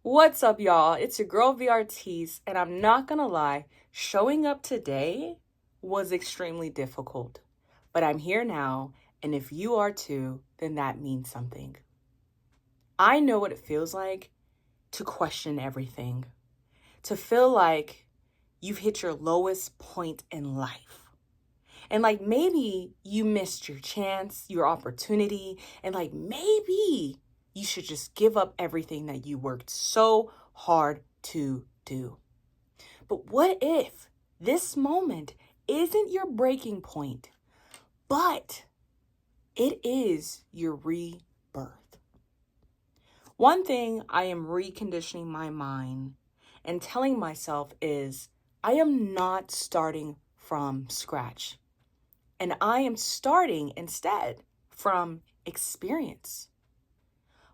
What's up, y'all? It's your girl VeeArtise, and I'm not gonna lie, showing up today was extremely difficult. But I'm here now, and if you are too, then that means something. I know what it feels like to question everything, to feel like you've hit your lowest point in life. And like maybe you missed your chance, your opportunity, and like maybe you should just give up everything that you worked so hard to do. But what if this moment isn't your breaking point, but it is your rebirth? One thing I am reconditioning my mind and telling myself is I am not starting from scratch. And I am starting instead from experience.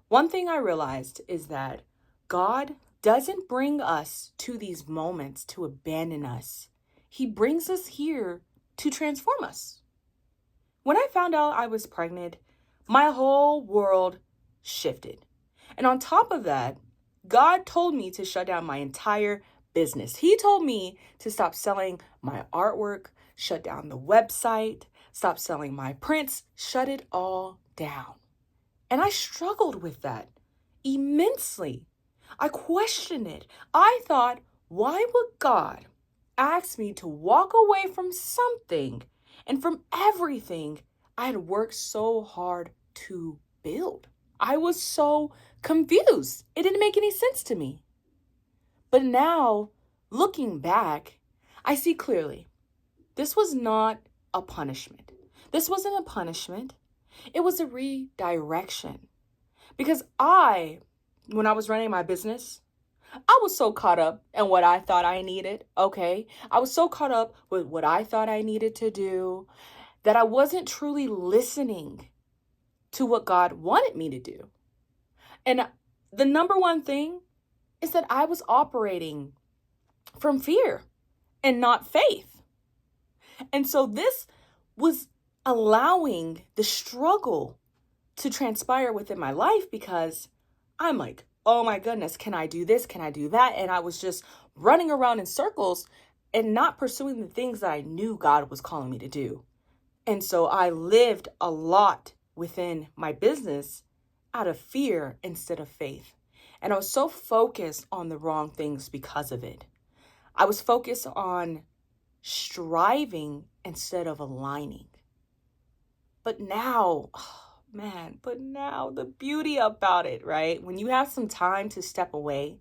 One thing I realized is that God doesn't bring us to these moments to abandon us. He brings us here to transform us. When I found out I was pregnant, my whole world shifted. And on top of that, God told me to shut down my entire business. He told me to stop selling my artwork, shut down the website, stop selling my prints, shut it all down. And I struggled with that immensely. I questioned it. I thought, why would God ask me to walk away from something and from everything I had worked so hard to build? I was so confused. It didn't make any sense to me. But now, looking back, I see clearly this was not a punishment. This wasn't a punishment. It was a redirection. Because when I was running my business, I was so caught up in what I thought I needed, okay? I was so caught up with what I thought I needed to do that I wasn't truly listening to what God wanted me to do. And the number one thing is that I was operating from fear and not faith. And so this was allowing the struggle to transpire within my life because I'm like, oh my goodness, can I do this? Can I do that? And I was just running around in circles and not pursuing the things that I knew God was calling me to do. And so I lived a lot within my business out of fear instead of faith. And I was so focused on the wrong things because of it. I was focused on striving instead of aligning. But now, the beauty about it, right? When you have some time to step away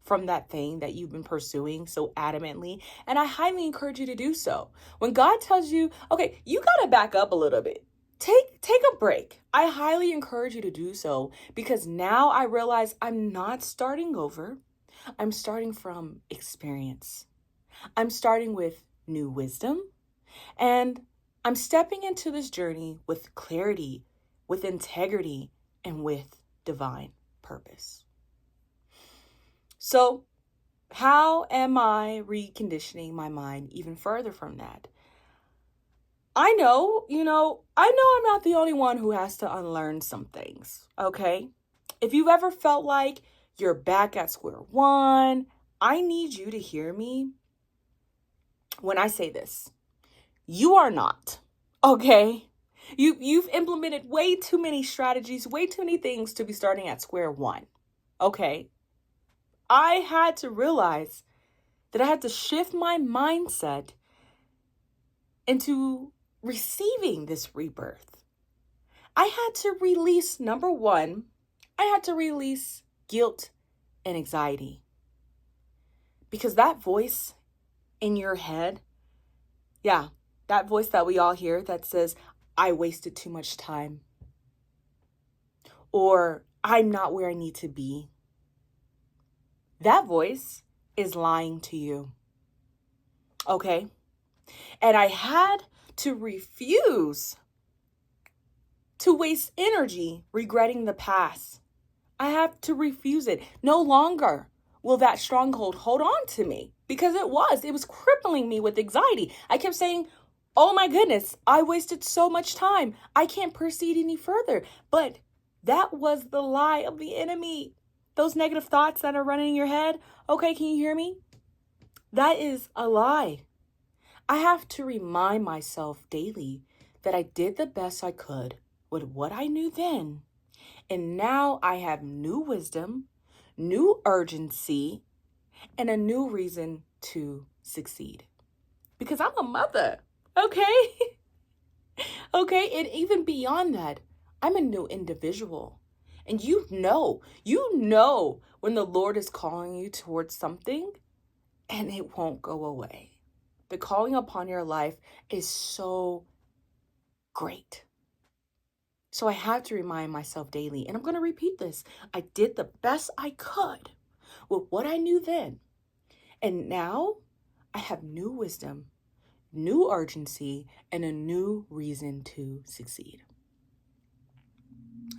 from that thing that you've been pursuing so adamantly, and I highly encourage you to do so. When God tells you, okay, you got to back up a little bit. Take a break. I highly encourage you to do so because now I realize I'm not starting over. I'm starting from experience. I'm starting with new wisdom, and I'm stepping into this journey with clarity, with integrity, and with divine purpose. So, how am I reconditioning my mind even further from that? I know I'm not the only one who has to unlearn some things, okay? If you've ever felt like you're back at square one, I need you to hear me when I say this. You are not, okay? You've implemented way too many strategies, way too many things to be starting at square one, okay? I had to realize that I had to shift my mindset into receiving this rebirth. I had to release, number one, I had to release guilt and anxiety. Because that voice in your head, that voice that we all hear that says, I wasted too much time. Or I'm not where I need to be. That voice is lying to you. Okay? And I had to refuse to waste energy regretting the past. I have to refuse it. No longer will that stronghold hold on to me because it was crippling me with anxiety. I kept saying, oh my goodness, I wasted so much time. I can't proceed any further. But that was the lie of the enemy. those negative thoughts that are running in your head? Okay, can you hear me? That is a lie. I have to remind myself daily that I did the best I could with what I knew then. And now I have new wisdom, new urgency, and a new reason to succeed. Because I'm a mother, okay? Okay, and even beyond that, I'm a new individual. And you know when the Lord is calling you towards something and it won't go away. The calling upon your life is so great. So I have to remind myself daily, and I'm going to repeat this. I did the best I could with what I knew then. And now I have new wisdom, new urgency, and a new reason to succeed.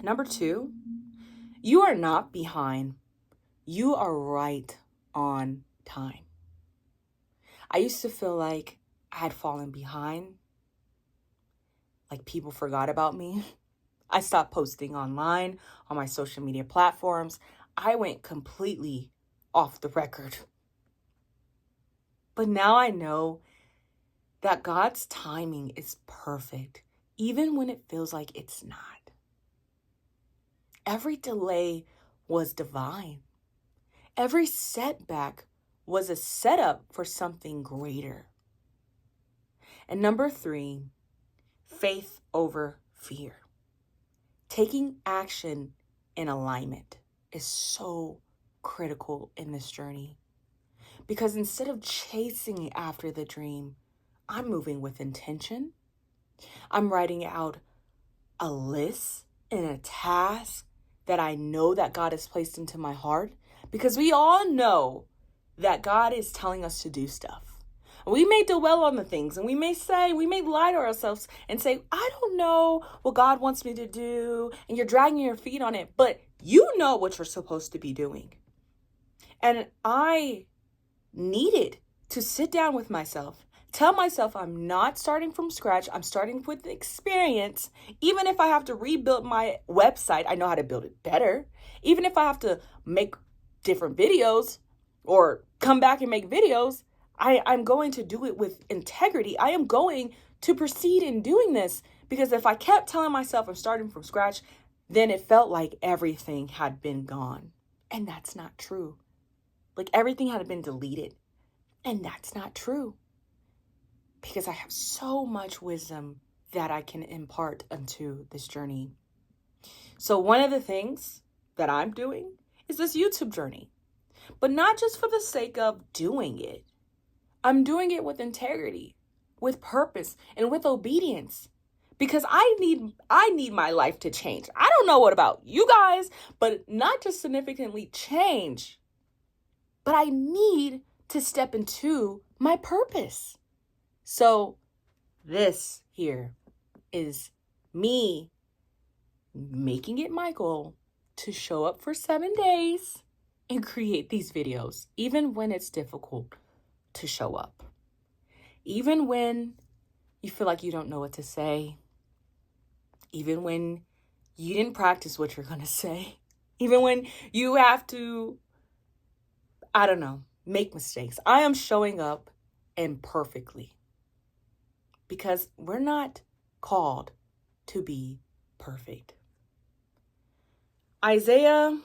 Number 2, you are not behind. You are right on time. I used to feel like I had fallen behind, like people forgot about me. I stopped posting online on my social media platforms. I went completely off the record. But now I know that God's timing is perfect, even when it feels like it's not. Every delay was divine. Every setback was a setup for something greater. And number 3, faith over fear. Taking action in alignment is so critical in this journey. Because instead of chasing after the dream, I'm moving with intention. I'm writing out a list and a task that I know that God has placed into my heart. Because we all know that God is telling us to do stuff. We may dwell on the things and we may lie to ourselves and say, I don't know what God wants me to do. And you're dragging your feet on it, but you know what you're supposed to be doing. And I needed to sit down with myself, tell myself I'm not starting from scratch. I'm starting with experience. Even if I have to rebuild my website, I know how to build it better. Even if I have to make different videos or come back and make videos, I'm going to do it with integrity. I am going to proceed in doing this, because if I kept telling myself I'm starting from scratch, then it felt like everything had been gone. And that's not true. Like everything had been deleted. And that's not true. Because I have so much wisdom that I can impart into this journey. So one of the things that I'm doing is this YouTube journey. But not just for the sake of doing it. I'm doing it with integrity, with purpose, and with obedience. Because I need my life to change. I don't know what about you guys, but not just significantly change. But I need to step into my purpose. So this here is me making it my goal to show up for 7 days and create these videos, even when it's difficult to show up. Even when you feel like you don't know what to say. Even when you didn't practice what you're going to say. Even when you have to, make mistakes. I am showing up imperfectly. Because we're not called to be perfect. Isaiah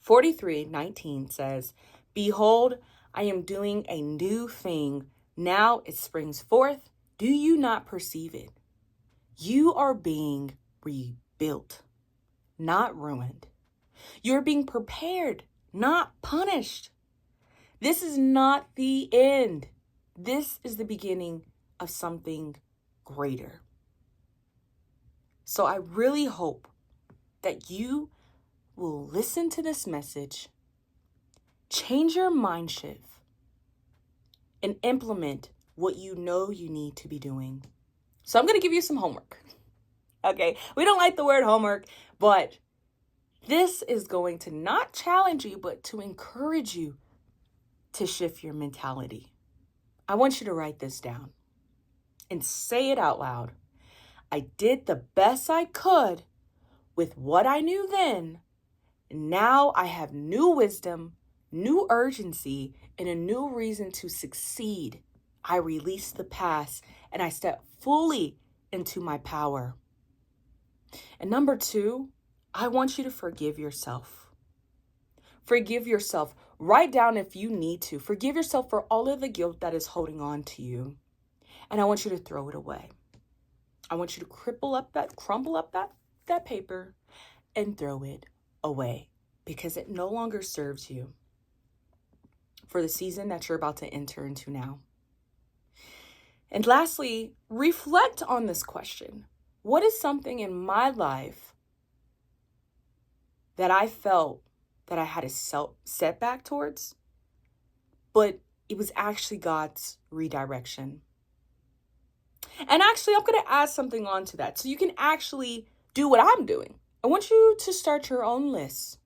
43:19 says, Behold, I am doing a new thing. Now it springs forth. Do you not perceive it? You are being rebuilt, not ruined. You're being prepared, not punished. This is not the end. This is the beginning of something greater. So I really hope that you will listen to this message, change your mind shift, and implement what you know you need to be doing. So I'm going to give you some homework. Okay, we don't like the word homework, but this is going to not challenge you, but to encourage you to shift your mentality. I want you to write this down and say it out loud. I did the best I could with what I knew then, Now I have new wisdom, new urgency, and a new reason to succeed. I release the past and I step fully into my power. And number 2, I want you to forgive yourself. Forgive yourself. Write down if you need to. Forgive yourself for all of the guilt that is holding on to you. And I want you to throw it away. I want you to crumple up that paper and throw it away because it no longer serves you for the season that you're about to enter into now. And lastly, reflect on this question. What is something in my life that I felt that I had a setback towards, but it was actually God's redirection? And actually, I'm going to add something on to that so you can actually do what I'm doing. I want you to start your own list.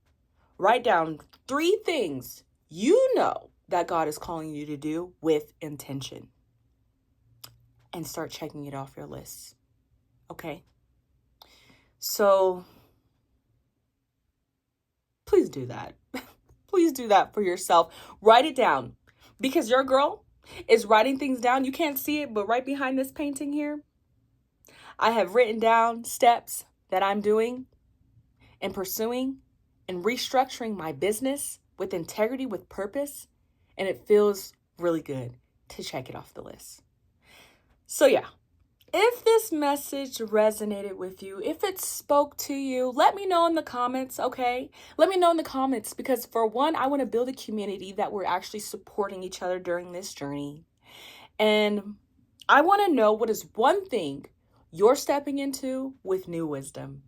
Write down 3 things you know that God is calling you to do with intention. And start checking it off your list. Okay? So, please do that. Please do that for yourself. Write it down. Because your girl is writing things down. You can't see it, but right behind this painting here, I have written down steps that I'm doing and pursuing and restructuring my business with integrity, with purpose. And it feels really good to check it off the list. So yeah, if this message resonated with you, if it spoke to you, let me know in the comments, okay? Let me know in the comments because for one, I want to build a community that we're actually supporting each other during this journey. And I want to know what is one thing you're stepping into with new wisdom.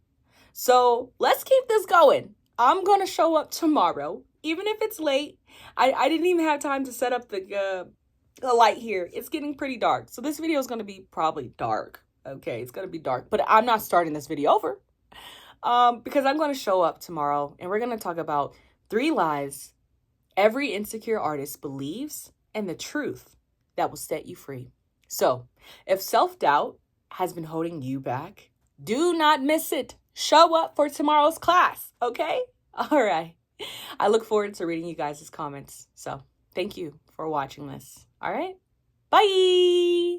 So let's keep this going. I'm going to show up tomorrow, even if it's late. I didn't even have time to set up the light here. It's getting pretty dark. So this video is going to be probably dark. Okay, it's going to be dark. But I'm not starting this video over because I'm going to show up tomorrow and we're going to talk about 3 lies every insecure artist believes and the truth that will set you free. So if self-doubt has been holding you back, do not miss it. Show up for tomorrow's class, okay? All right. I look forward to reading you guys' comments. So thank you for watching this. All right. Bye.